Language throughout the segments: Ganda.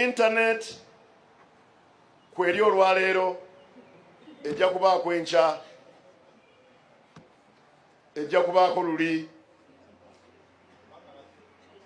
internet kweri olwaleero ejja kubaako enkya, ejja kubaako luli,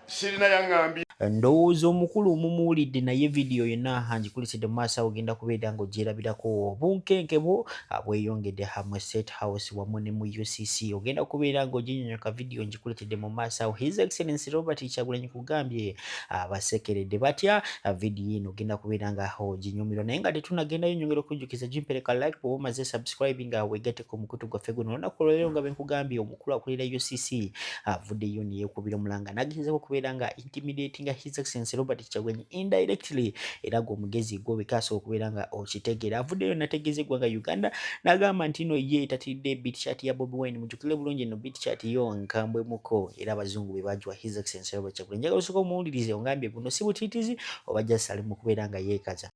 sirina yaŋŋambye. Ndowooza omukulu omumuwulidde naye vidiyo yonna angikulisidde mu maaso ogenda kubeera ng'ogyerabirako obunkenke bwo bweyongedde hamwe State House wamu ne mu UCC. Ogenda kubeera ng'oginyonyoka vidiyo ngikuletedde mu maaso awo. His Excellency Robert Kyagulanyi kugambye abasekeredde batya. Vidiyo eno ogenda kubeera nga oginyumirwa naye nga tetunagendayo nyongera okujjukiza gimpereka like bw'oba omaze subscribe nga weegette ku mukutu gwaffe guno. Olunaku olwaleero nga benkugambye omukulu akulira UCC avuddeyo ne yeekubira omulanga n'agezaako okubeera nga intimidating His Excellency Robert Kyagulanyi indirectly era gwe omugezi gwe bikaasa okubeera nga okitegeera. Avuddeyo nategeeza eggwanga Uganda n'agamba nti no ye tatidde beat chat ya Bobi Wine. Mujjukire bulungi eno beat chat yo nkambwe muko era abazungu be bajwa His Excellency Robert Kyagulanyi. Njagala osooka omuwulirize ongambye buno si butiitizi oba just ali mu kubeera nga yeekaza.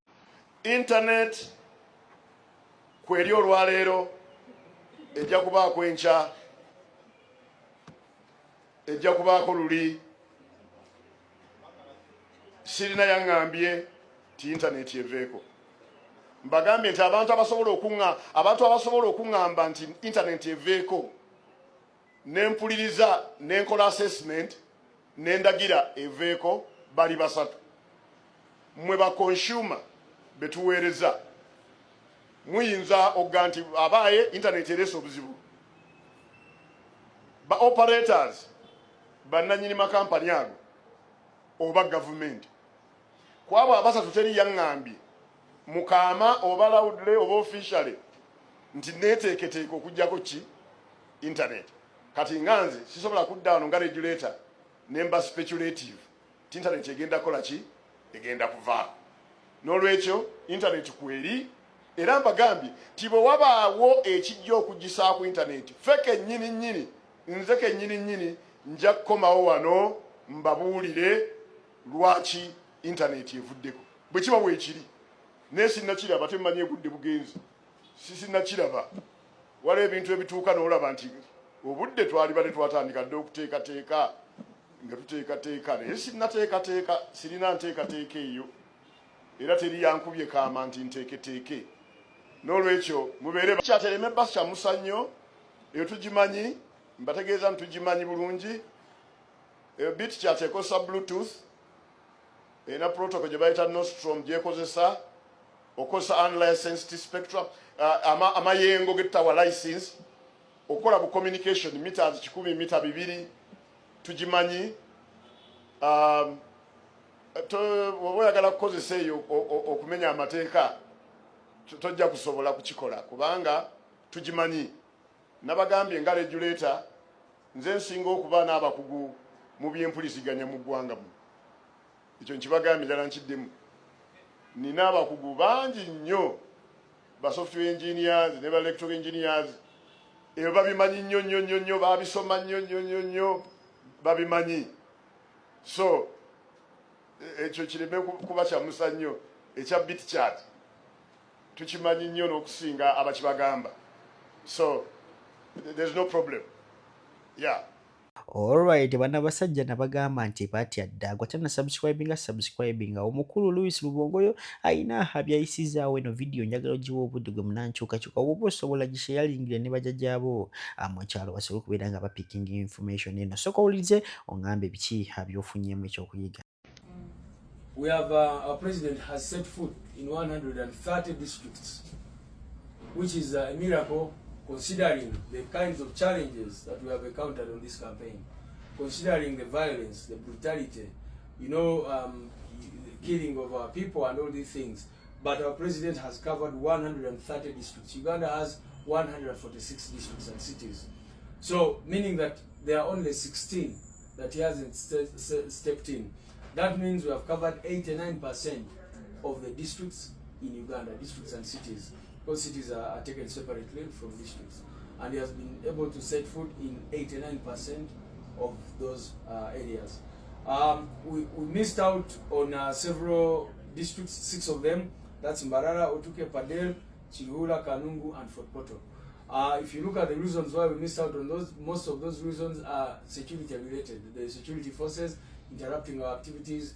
Internet kweri olwaleero ejja kubaako enkya, ejja kubaako luli, sirina yaŋŋambye ti internet eveeko. Mbagambye nti abantu abasobola okuŋŋamba nti internet eveeko n'empuliriza n'enkola assessment n'endagira eveeko bali basatu. Mmwe ba consumer betuweereza muyinza okugamba nti abaaye internet ereese obuzibu. Ba operators bannannyini makampani ago oba gavumenti kwabo abasatu teri yaŋŋambye mukaama oba loudly oba officially nti neeteeketeeka okuggyako ki internet. Kati nganze sisobola kudda wano nga regulator nemba speculative ti internet egenda kola ki egenda kuvaako. N'olwekyo internet kweri era mbagambye ti bwe wabaawo ekijja okugisaako internet feke nnyini nze kennyini nja kukomawo wano mbabuulire lwaki internet evuddeko. Bwe kiba bwekiri naye sinnakiraba temmanyi egudde bugenzi sinnakiraba. Waliwo ebintu ebituuka n'olaba nti obudde twali bade twatandika dde okuteekateeka nga tuteekateeka naye sinnateekateeka, sirina nteekateeka eyo era teri yankubye kaama nti nteeketeeke. N'olwekyo mubeere kyatereme basi kya musannyo eyo tugimanyi, mbategeeza nti tugimanyi bulungi. Bit kyateekozesa bluetooth ena protocol gye bayita nostrom gyekozesa okozesa unlicensed spectrum amayengo getawa license okola bu communication meters 100 mita 2 tugimanyi. Oyagala kukozesa eyo okumenya amateeka tojja kusobola kukikola kubanga tugimanyi. Nabagambye nga regulator nze nsinga okuba n'abakugu mu byempuliziganya mu ggwanga mu ekyo nkibagambye ddala nkiddemu. Nina abakugu bangi nnyo ba software engineers ne ba electrical engineers ebyo babimanyi nnyo babisoma nnyo babimanyi. So ekyo kireme kuba kya musannyo ekya bit chat tukimanyi nnyo n'okusinga abakibagamba. So there's no problem. Yeah. Alright, bana basajja nabagamba nti batya dda gwatana subscribinga omukulu Louis Lubongoyo ayina abyayisizaawo eno video njagala ogiwa obudde gwe munankyukakyuka oba osobola gisharingira ne bajjajjaabo mu kyalo basobole okubeera nga bapikinga information eno. Soka owulize ongambe biki abyofunyeemu ekyokuyiga. We have our president has set foot in 130 districts, which is a miracle considering the kinds of challenges that we have encountered on this campaign, considering the violence, the brutality, the killing of our people and all these things. But our president has covered 130 districts. Uganda has 146 districts and cities. So, meaning that there are only 16 that he hasn't stepped in. That means we have covered 89% of the districts in Uganda, districts and cities. Because cities are taken separately from districts. And he has been able to set foot in 89% of those areas. We missed out on several districts, 6 of them. That's Mbarara, Otuke, Padel, Chihula, Kanungu, and Fort Poto. If you look at the reasons why we missed out on those, most of those reasons are security related. The security forces interrupting our activities,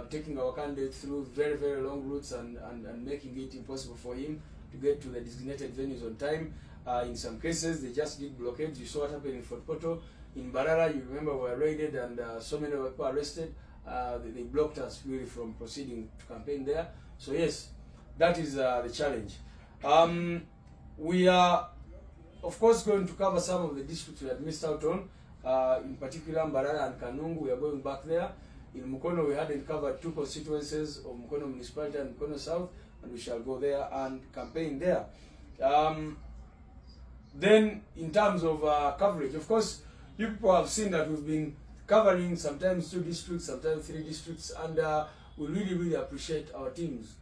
taking our candidate through very, very long routes and making it impossible for him to get to the designated venues on time. In some cases, they just did blockades. You saw what happened in Fort Portal. In Barara, you remember, we were raided and so many people arrested. They blocked us really from proceeding to campaign there. So yes, that is the challenge. We are, of course, going to cover some of the districts we had missed out on. In particular, Mbarara and Kanungu, we are going back there. In Mukono, we hadn't covered 2 constituencies of Mukono Municipality and Mukono South, and we shall go there and campaign there. Then, in terms of coverage, of course, you people have seen that we've been covering sometimes 2 districts, sometimes 3 districts, and we really, really appreciate our teams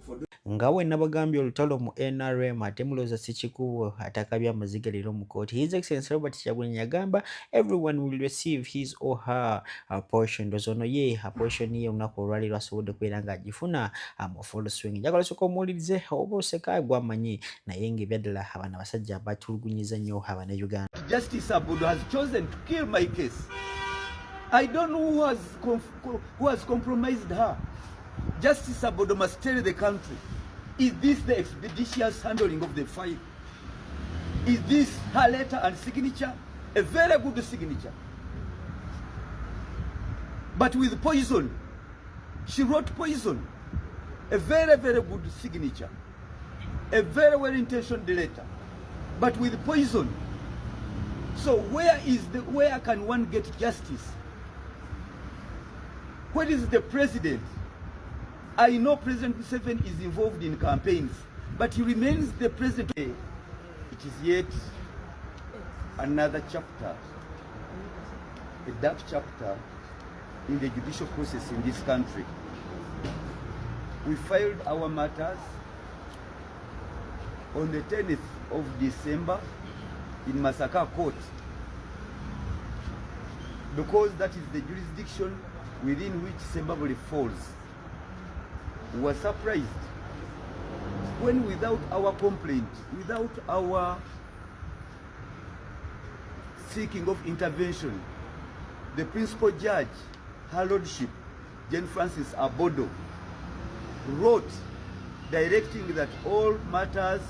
for doing. Ngawe nabagambye olutalo mu NRM ate mulooza si kikubo atakabya amaziga leero mu kooti. His Excellency Robert Kyagulanyi yagamba everyone will receive his or her portion. Ndowooza ono ye portion ye olunaku olwaleero asobodde kubeera ng'agifuna mu full swing. Njagala osooka omuwulirize oba oseka gw'amanyi naye ng'ebyaddala abana abasajja batulugunyiza nnyo Abannayuganda. Justice Abodo has chosen to kill my case. I don't know who has compromised her. Justice Abodo must tell the country, is this the expeditious handling of the file? Is this her letter and signature? A very good signature. But with poison. She wrote poison. A very, very good signature. A very well-intentioned letter. But with poison. So where can one get justice? Where is the president? I know President Museveni is involved in campaigns, but he remains the president. It is yet another chapter, a dark chapter in the judicial process in this country. We filed our matters on the 10th of December in Masaka Court because that is the jurisdiction within which Zimbabwe falls. We were surprised when, without our complaint, without our seeking of intervention, the principal judge, Her Lordship, Jane Francis Abodo, wrote directing that all matters,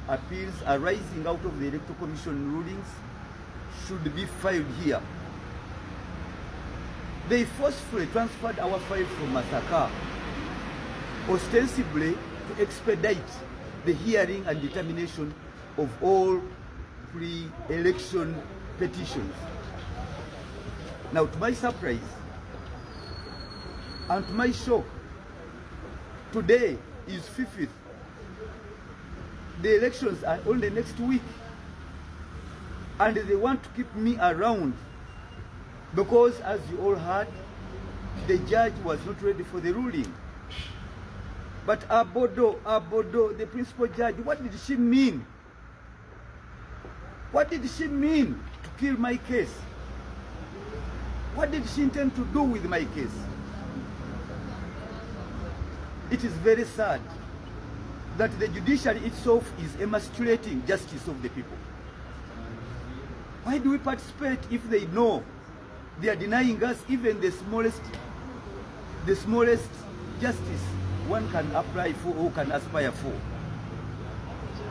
appeals arising out of the Electoral Commission rulings should be filed here. They forcefully transferred our file from Masaka, ostensibly to expedite the hearing and determination of all pre-election petitions. Now, to my surprise and to my shock, today is 5th. The elections are only next week, and they want to keep me around because, as you all heard, the judge was not ready for the ruling. But Abodo, the principal judge, what did she mean? What did she mean to kill my case? What did she intend to do with my case? It is very sad that the judiciary itself is emasculating justice of the people. Why do we participate if they know they are denying us even the smallest justice one can apply for or can aspire for?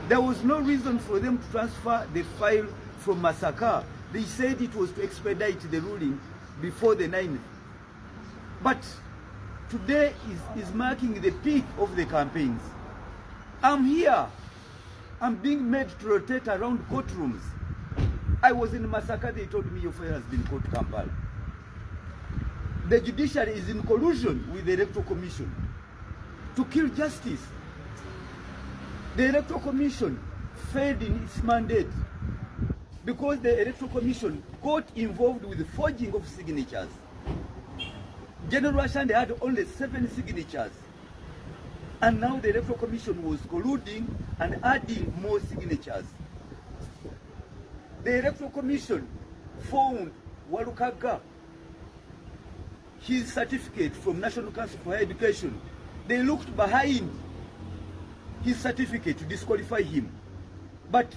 There was no reason for them to transfer the file from Masaka. They said it was to expedite the ruling before the 9th. But today is marking the peak of the campaigns. I'm here. I'm being made to rotate around courtrooms. I was in Masaka, they told me your file has been called to Kampala. The judiciary is in collusion with the Electoral Commission to kill justice. The Electoral Commission failed in its mandate because the Electoral Commission got involved with the forging of signatures. General Ashande had only 7 signatures. And now the Electoral Commission was colluding and adding more signatures. The Electoral Commission found Walukaga his certificate from National Council for Higher Education. They looked behind his certificate to disqualify him. But